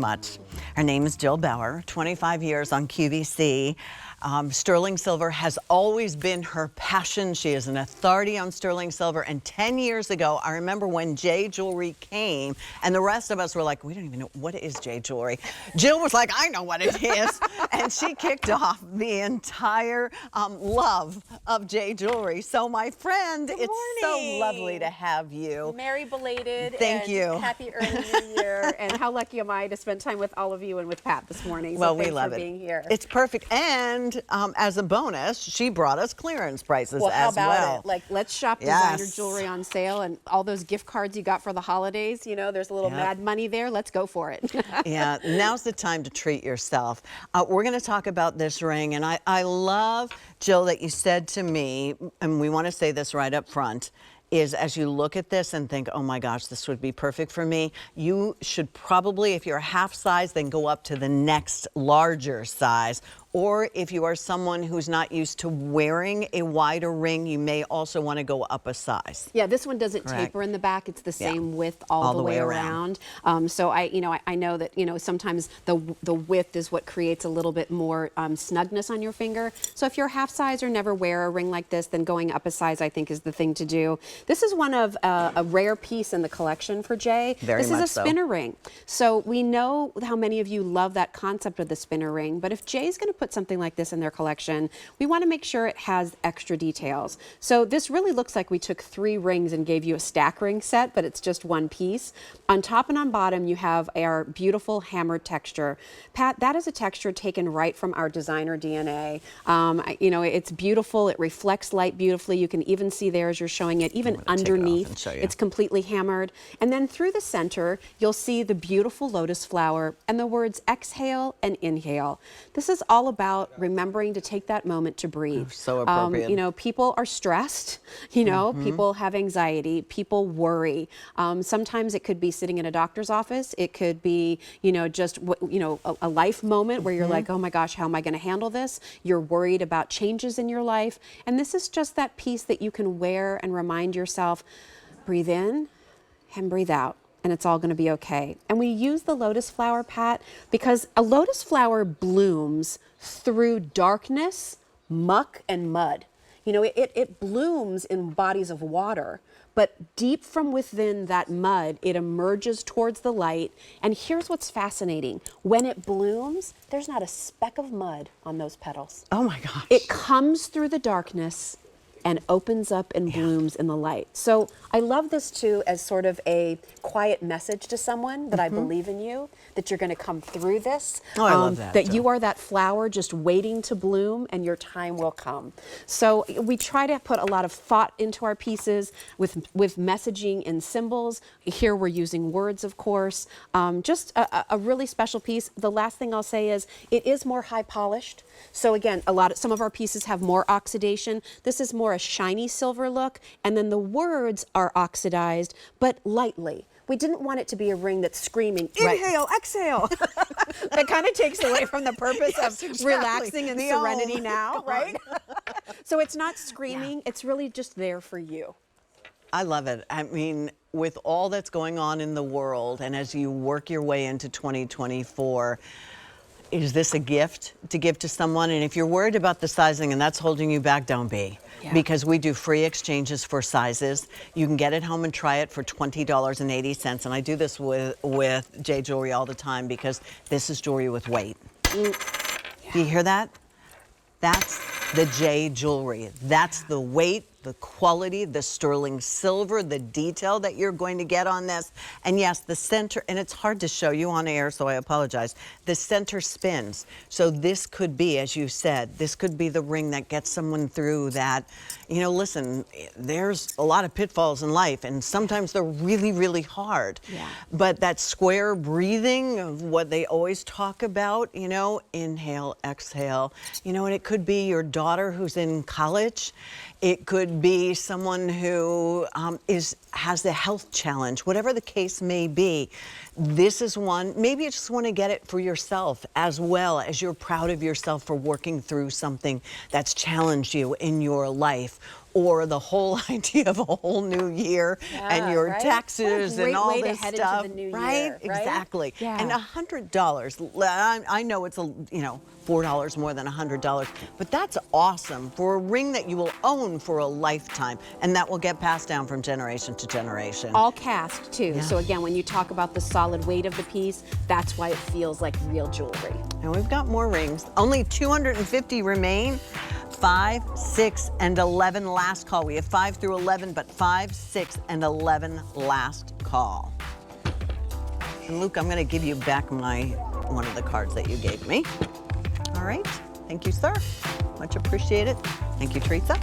much. Her name is Jill Bauer, 25 years on QVC. Sterling silver has always been her passion. She is an authority on sterling silver. And 10 years ago, I remember when J Jewelry came and the rest of us were like, we don't even know what is J Jewelry. Jill was like, I know what it is. And she kicked off the entire love of J Jewelry. So my friend, it's so lovely to have you. Merry belated. Thank you. Happy early New Year. And how lucky am I to spend time with all of you and with Pat this morning. So well, we thanks love for it. being here. It's perfect. And as a bonus, she brought us clearance prices well, how as about well. it? Like, let's shop designer jewelry on sale, and all those gift cards you got for the holidays. You know, there's a little mad money there. Let's go for it. Yeah, now's the time to treat yourself. We're going to talk about this ring, and I love, Jill, that you said to me, and we want to say this right up front, is as you look at this and think, oh my gosh, this would be perfect for me, you should probably, if you're a half size, then go up to the next larger size. Or if you are someone who's not used to wearing a wider ring, you may also want to go up a size. Yeah, this one doesn't taper in the back. It's the same width all the way around. So I know that, you know, sometimes the width is what creates a little bit more snugness on your finger. So if you're half size or never wear a ring like this, then going up a size I think is the thing to do. This is one of a rare piece in the collection for Jay. This is a spinner ring. So we know how many of you love that concept of the spinner ring, but if Jay's going to put something like this in their collection, we want to make sure it has extra details. So this really looks like we took 3 rings and gave you a stack ring set, but it's just one piece. On top and on bottom, you have our beautiful hammered texture. Pat, that is a texture taken right from our designer DNA. You know, it's beautiful. It reflects light beautifully. You can even see there as you're showing it, even underneath, it's completely hammered. And then through the center, you'll see the beautiful lotus flower and the words exhale and inhale. This is all about remembering to take that moment to breathe. Oh, so appropriate. You know, people are stressed, you know, people have anxiety, people worry. Sometimes it could be sitting in a doctor's office. It could be, you know, just, you know, a life moment where you're like, oh my gosh, how am I going to handle this? You're worried about changes in your life. And this is just that piece that you can wear and remind yourself, breathe in and breathe out, and it's all going to be okay. And we use the lotus flower, Pat, because a lotus flower blooms through darkness, muck, and mud. You know, it blooms in bodies of water, but deep from within that mud, it emerges towards the light. And here's what's fascinating. When it blooms, there's not a speck of mud on those petals. Oh my gosh. It comes through the darkness and opens up and blooms in the light. So I love this too as sort of a quiet message to someone that I believe in you, that you're going to come through this. Oh, I love that. That you are that flower just waiting to bloom and your time will come. So we try to put a lot of thought into our pieces with messaging and symbols. Here we're using words, of course. Just a really special piece. The last thing I'll say is it is more high polished. So again, some of our pieces have more oxidation. This is more a shiny silver look, and then the words are oxidized, but lightly. We didn't want it to be a ring that's screaming, inhale, exhale. That kind of takes away from the purpose of relaxing and serenity now, right? So it's not screaming, it's really just there for you. I love it. I mean, with all that's going on in the world, and as you work your way into 2024, is this a gift to give to someone? And if you're worried about the sizing and that's holding you back, don't be. Yeah. Because we do free exchanges for sizes. You can get it home and try it for $20.80. And I do this with J Jewelry all the time because this is jewelry with weight. Do you hear that? That's the J Jewelry. That's the weight, the quality, the sterling silver, the detail that you're going to get on this. And yes, the center, and it's hard to show you on air, so I apologize. The center spins. So this could be, as you said, this could be the ring that gets someone through that. You know, listen, there's a lot of pitfalls in life, and sometimes they're really, really hard. Yeah. But that square breathing of what they always talk about, you know, inhale, exhale, you know, and it could be your daughter who's in college. It could be someone who has a health challenge, whatever the case may be. This is one, maybe you just want to get it for yourself as well, as you're proud of yourself for working through something that's challenged you in your life. or the whole idea of a whole new year and Yeah, your right? taxes What a and all great way to this head into stuff, the new right? year, right? Exactly. Yeah. And $100. I know it's $4 more than $100, but that's awesome for a ring that you will own for a lifetime, and that will get passed down from generation to generation. All cast too. Yeah. So again, when you talk about the solid weight of the piece, that's why it feels like real jewelry. And we've got more rings. Only 250 remain. 5, 6, and 11 last call. We have 5 through 11, but 5, 6, and 11 last call. And Luke, I'm going to give you back one of the cards that you gave me. All right. Thank you, sir. Much appreciated. Thank you, Teresa.